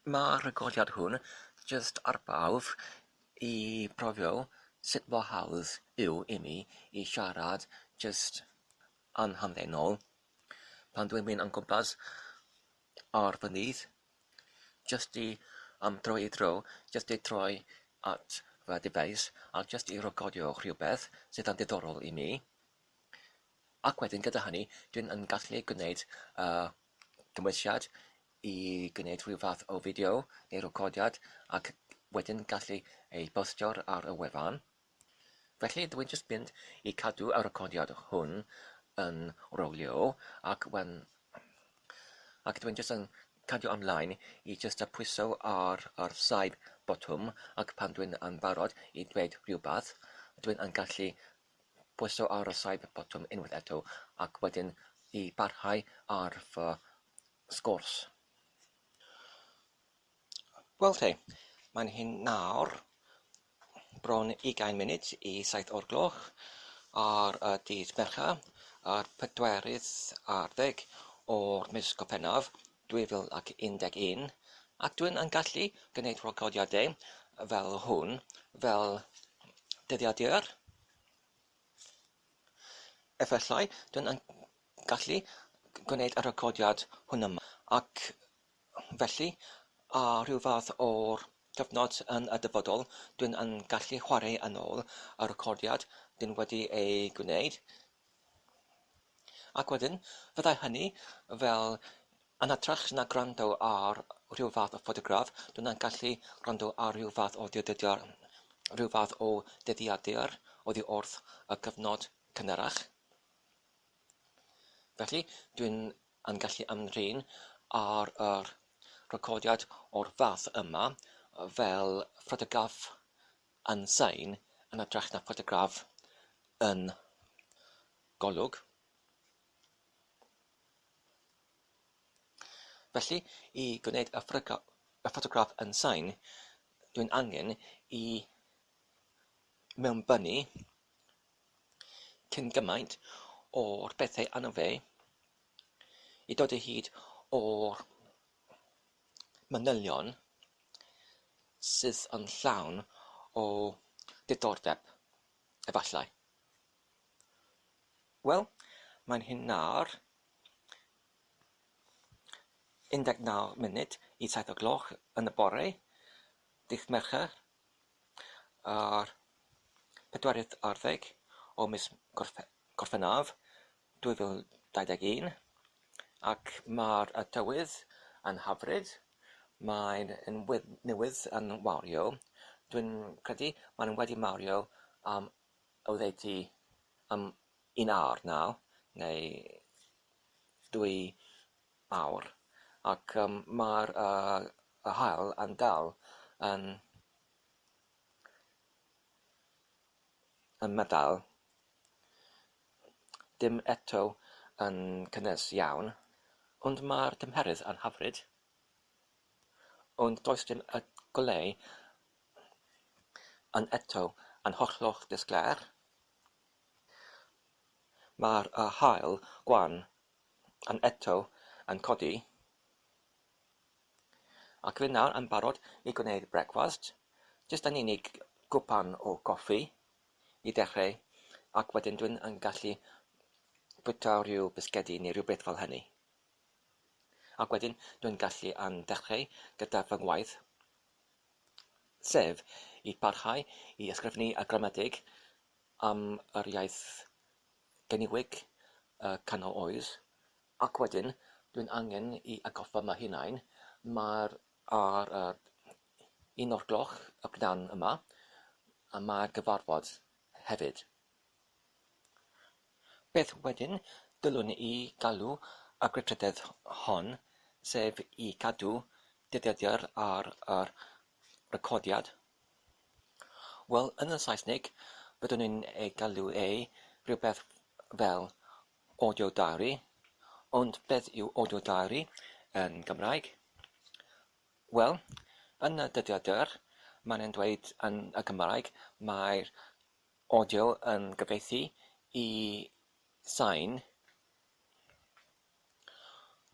Mae'r recordiad hwn jyst arbawf i brofio sut mor hawdd yw I mi I siarad jyst yn hamddenol pan dwi'n mynd yn gwmpas ar fy nydd, jyst I dro I dro, jyst I troi at fy device a jyst I recordio rhywbeth sydd yn diddorol I mi. Ac wedyn gyda hynny, dwi'n gallu gwneud cymwysiad I gwneud rhyw fath o fideo neu recordiad ac wedyn gallu ei postio ar y wefan. Felly dwi'n just mynd I cadw y recordiad hwn yn rolio ac dwi'n just yn cadw ymlaen I just pwyso ar saib botwm ac pan dwi'n yn barod I dweud rhywbeth, dwi'n yn gallu pwyso ar y saib botwm unwaith eto ac wedyn I barhau ar fy sgwrs. Wel te, mae'n hyn nawr bron 20 munud I 7 o'r gloch ar y dydd Mercher ar 4 o'r mis Gorffennaf 2011 ac dwi'n yn gallu gwneud recordiadau fel hwn, fel dyddiadur. Efallai, dwi'n yn gallu gwneud y recordiad hwn yma ac felly a rhyw fath o'r cyfnod yn y dyfodol, dwi'n yn gallu chwarae yn ôl y recordiad dwi'n wedi ei gwneud. Ac wedyn, fyddai hynny fel yn hytrach na gwrando ar rhyw fath o ffotograff, dwi'n yn gallu gwrando ar rhyw fath o dyddiadur oddi wrth y cyfnod cynharach. Felly, dwi'n yn gallu ymdrin ar yr recordiad o'r fath yma fel ffotograff yn sain yn hytrach na ffotograff yn golwg. Felly, I gwneud y ffotograff yn sain, dwi'n angen I mewnbynnu cyn gymaint o'r bethau yno fe I dod o hyd o'r manylion sydd yn llawn o diddordeb, efallai. Wel, mae'n hyn nawr 19 munud I 7 o'r gloch yn y bore, dydd Mercher, ar 4 o mis Gorffennaf 2021 ac mae'r tywydd yn hyfryd. Mae'n newydd yn wario. Dwi'n credu maen wedi mario awddydi 1 awr nawr, neu 2 awr. Ac mae'r y haul yn dal yn meddal. Dim eto yn cynnes iawn, ond mae'r tymheredd yn hyfryd. Ond does dim y golau yn eto yn hollol disglair. Mae'r haul gwan yn eto yn codi. Ac fydd nawr yn barod I gwneud brecwast, jyst yn unig gwpan o goffi I dechrau, ac wedyn dwi'n yn gallu bwyta rhyw bisgedi neu rhywbeth fel hynny. Ac wedyn dwi'n gallu dechrau gyda fy ngwaith, sef I parhau I ysgrifennu y gramedig am yr iaith gynniwig canol oes, ac wedyn dwi'n angen I agoffa fy hunain, mae'r ar 1 o'r gloch y pnawn yma, a mae'r gyfarfod hefyd. Beth wedyn dylwn I galw y gweithredoedd hon, sef I cadw dyddiadur ar yr recordiad. Wel, yn y Saesneg, byddwn ni'n ei galw rhywbeth fel awdioddyddi, ond beth yw awdioddyddi yn Gymraeg? Wel, yn y dyddiadur, mae'n dweud yn y Gymraeg, mae'r audio yn gyfieithu I sain,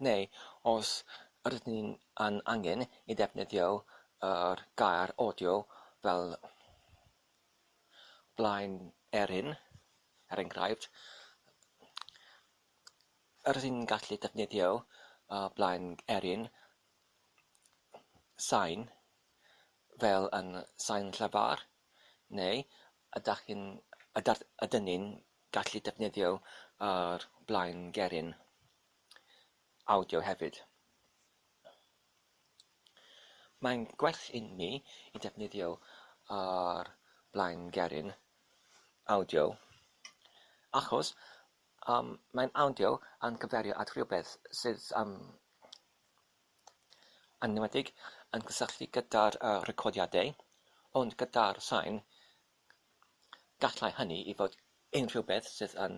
neu os rydyn ni'n angen I ddefnyddio yr gair audio fel blaen erin, enghraifft. Rydyn ni'n gallu defnyddio blaen erin sain fel yn sain llafar, neu ydyn ni'n gallu defnyddio blaen gerin awdio hefyd. Mae'n gwell I mi I defnyddio blaen gerin awdio, achos mae'n awdio yn cyfeirio at rhywbeth sydd enwedig yn cysylltu gyda'r recordiadau, ond gyda'r sain, gallai hynny I fod unrhyw beth sydd yn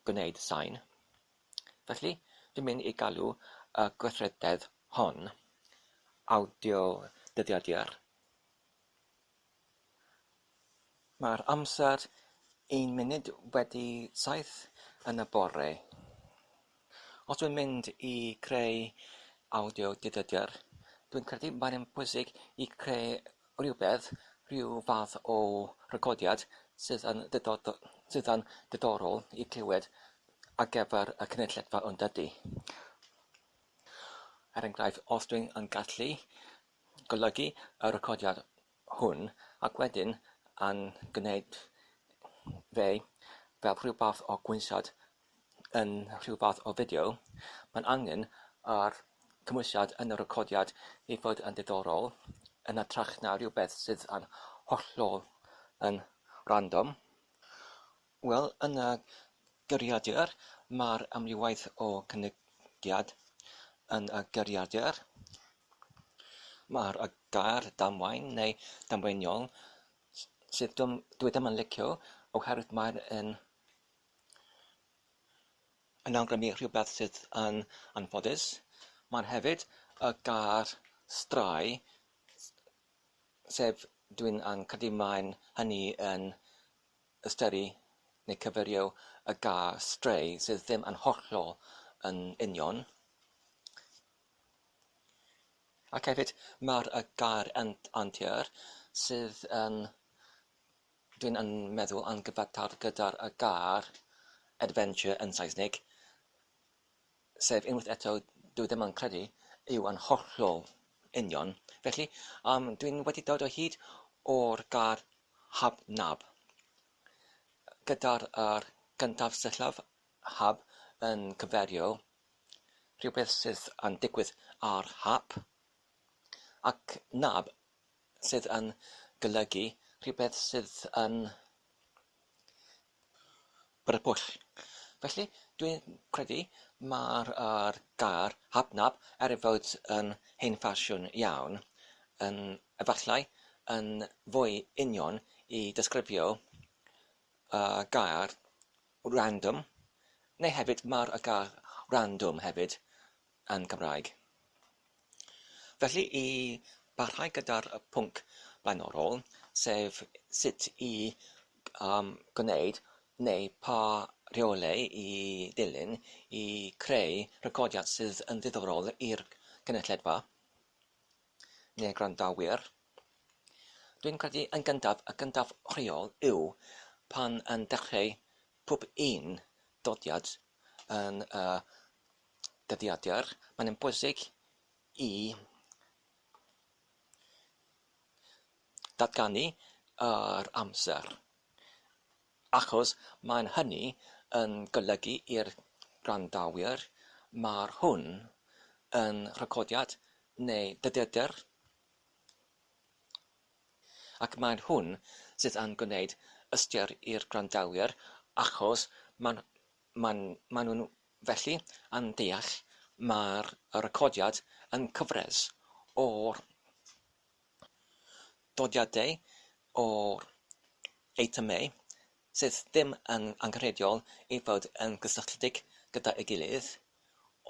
gwneud sain. Felly, dwi'n mynd I galw y gweithrededd hon awdioddyddiadur. Mae'r amser 1 munud wedi 7 yn y bore. Os dwi'n mynd I creu awdioddyddiadur, dwi'n credu mae'n bwysig I creu rhyw fath o recordiad sydd yn diddorol I clywed ar gyfer y cynulleidfa o'n dyddi. Enghraifft, os dwi'n gallu golygu y recordiad hwn ac wedyn yn gwneud fe fel rhyw fath o gwynsiad yn rhyw fath o fideo, mae'n angen yr cymwysiad yn y recordiad I fod yn diddorol yn ytrach na rhywbeth sydd yn hollol yn random. Wel, yn y geiriadur, mae'r amrywiaeth o cynigiad yn y geiriadur. Mae'r gair damwain neu damweiniol sydd dwi ddim yn licio oherwydd mae'n yn awgrymu rhywbeth sydd yn anffodus. Mae'n hefyd y gair strae, sef dwi'n credu mae'n hynny yn ystyru neu cyfeirio y gair stray sydd ddim yn hollol yn union. Ac hefyd mae'r gair antur sydd dwi'n meddwl yn gyfateb gyda'r gair adventure yn Saesneg, sef unwaith eto dwi ddim yn credu yw yn hollol union. Felly dwi'n wedi dod o hyd o'r gair hab-nab. Gyda'r gyntaf syllaf hab yn cyfeirio rhywbeth sydd yn digwydd ar hap, ac nab sydd yn golygu rhywbeth sydd yn brybwll. Felly dwi'n credu mae'r gair hab-nab fod yn hen ffasiwn iawn yn efallai yn fwy union I ddisgrifio gair random, neu hefyd mae'r gair random hefyd yn Gymraeg. Felly I barhau gyda'r pwnc blaenorol, sef sut I gwneud neu pa rheolau I ddilyn I creu recordiad sydd yn ddiddorol i'r cynulleidfa neu gwrandawyr. Dwi'n credu yn gyntaf, y gyntaf rheol yw pan yn dechrau pob un dodiad yn dyddiadur, mae'n bwysig I datganu yr amser, achos mae'n hynny yn golygu i'r gwrandawyr mae'r hwn yn recordiad neu dyddiadur, ac mae'n hwn sydd yn gwneud ystyr i'r gwrandawyr, achos maen nhw'n felly yn deall mae'r recordiad yn cyfres o'r dodiadau o'r eitemau sydd ddim yn angenrheidiol I fod yn gysylltiedig gyda ei gilydd,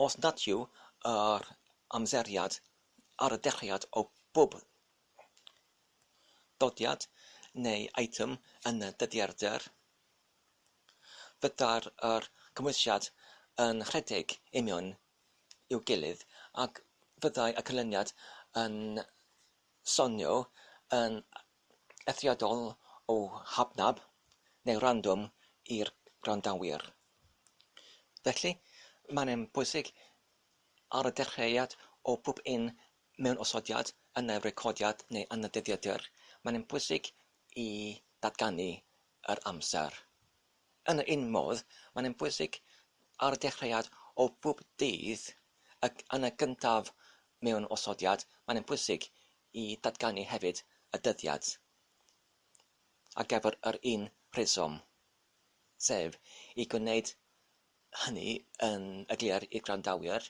os nad yw yr amseriad ar y dechreuad o bob dodiad neu eitem yn y dyddiadur, fyddai'r cymwysiad yn rhedeg union i'w gilydd, ac fyddai y canlyniad yn sonio yn eithriadol o habnab neu random i'r gwrandawyr. Felly, mae'n bwysig ar y dechreuad o bob un mewn osodiad yn y recordiad neu yn y dyddiadur, mae'n bwysig i datganu yr amser. Yn un modd, mae'n bwysig ar y dechreuad o bob dydd, ac yn y gyntaf mewn osodiad, mae'n bwysig i datganu hefyd y dyddiad ar gyfer yr un rheswm, sef i gwneud hynny yn eglur i'r gwrandawyr.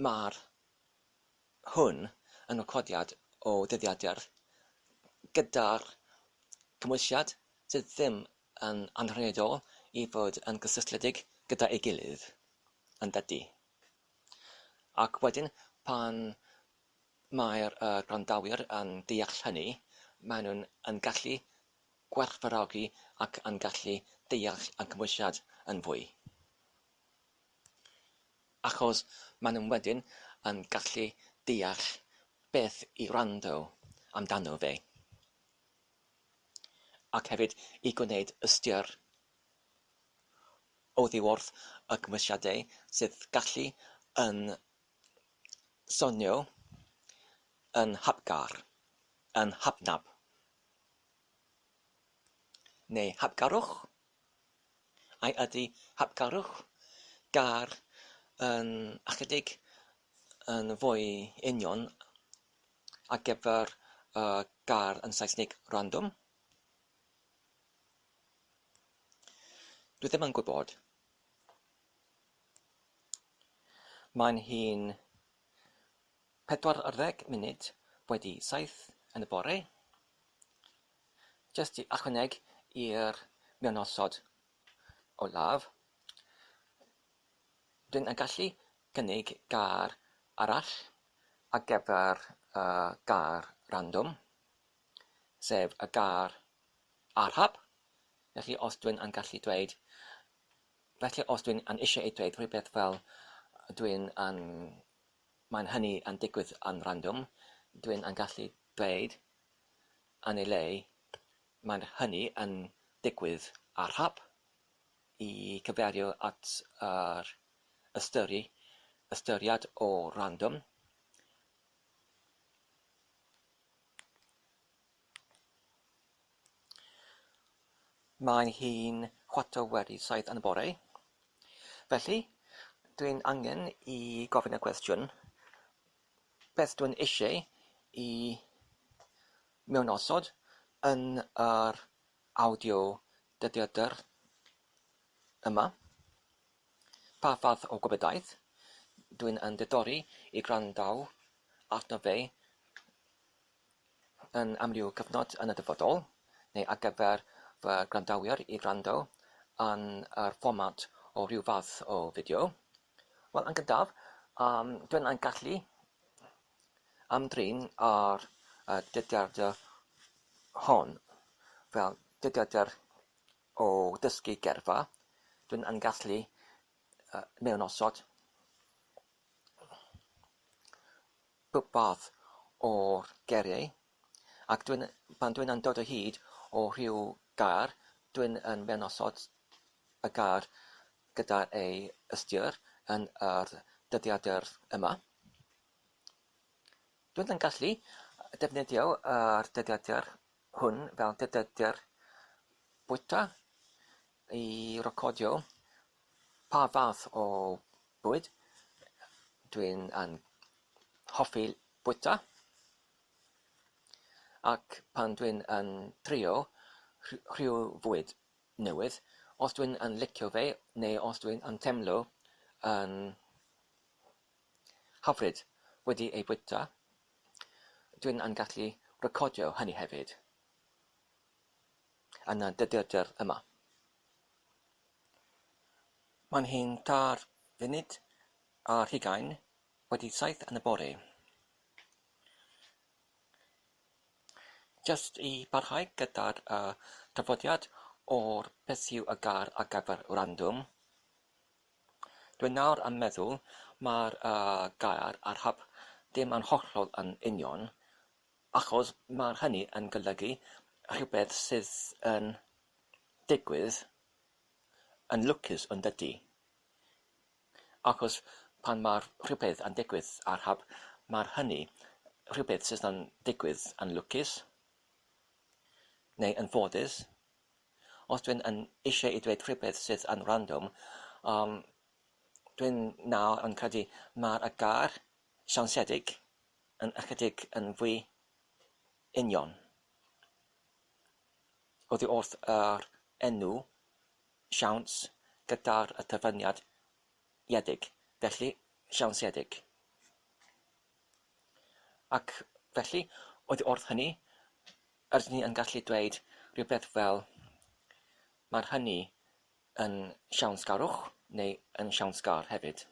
Mae'r hwn yn recordiad o dyddiadur gyda'r cymwysiad sydd ddim yn anrhydol i fod yn gysylltiedig gyda ei gilydd yn dydy. Ac wedyn, pan mae'r gwrandawyr yn deall hynny, maen nhw'n yn gallu gwerthfawrogi ac yn gallu deall y cymwysiad yn fwy. Achos maen nhw'n wedyn yn gallu deall beth i wrando amdano fe. Ac hefyd i gwneud ystyr oddi wrth y cymwysiadau sydd gallu yn sonio yn hapgar, yn hapnab, neu hapgarwch. Ai ydy hapgarwch gair yn ychydig yn fwy union ar gyfer gair yn Saesnig random? Dwi ddim yn gwybod. Mae'n hi'n 40 munud wedi 7 yn y bore. Jyst i ychwaneg i'r mewnosod olaf. Dwi'n yn gallu cynnig gair arall ar gyfer gair random, sef y gair arhab. Felly os dwi'n yn gallu dweud, os dwi'n yn eisiau ei dweud rhywbeth fel mae'n hynny yn digwydd yn random, dwi'n yn gallu dweud yn ei le, mae'n hynny yn digwydd arhab i cyfeirio at yr ystyriad o random. Mae'n hi'n 7:15 yn y bore. Felly, dwi'n angen i gofyn y cwestiwn, beth dwi'n eisiau i mewnosod yn yr awdioddyddiadur yma? Pa fath o gwybodaeth dwi'n yn diddori i gwrandaw arno fe yn amryw cyfnod yn y dyfodol, neu ar gyfer fy gwrandawyr i gwrando yn yr fformat o ryw fath o fideo? Wel, yn gyntaf, dwi'n yn gallu ymdrin ar dyddiadur hon fel dyddiadur o dysgu gerfa. Dwi'n yn gallu mewnosod bob fath o'r geiriau, ac pan dwi'n yn dod o hyd o rhyw gair, dwi'n yn mewnosod y gair gyda ei ystyr yn yr dyddiadur yma. Dwi'n yn gallu defnyddio yr dyddiadur hwn fel dyddiadur bwyta i recordio pa fath o bwyd dwi'n yn hoffi bwyta, ac pan dwi'n yn trio rhyw fwyd newydd, os dwi'n yn licio fe, neu os dwi'n yn teimlo yn hyfryd wedi ei bwyta, dwi'n yn gallu recordio hynny hefyd yn y dyddiadur yma. Mae'n hi'n 7:20 wedi 7 yn y bore. Jyst i barhau gyda'r traddodiad o'r beth yw y gair ar gyfer random, dwi'n nawr yn meddwl mae'r gair arhab dim yn hollol yn union, achos mae hynny yn golygu rhywbeth sydd yn digwydd yn lwcus yn dydy. Achos pan mae rhywbeth yn digwydd ar hap, mae hynny rhywbeth sydd yn digwydd yn lwcus neu yn ffodus. Os dwi'n eisiau i dweud rhywbeth sydd yn random, dwi'n nawr yn credu mae'r gair siawnsedig yn ychydig yn fwy union oddi wrth yr enw siawns gyda'r y dyfyniad iedig, felly siawnsedig. Ac felly, oddi wrth hynny, ydyn ni yn gallu dweud rhywbeth fel mae'r hynny yn siawnsgarwch neu yn siawnsgar hefyd.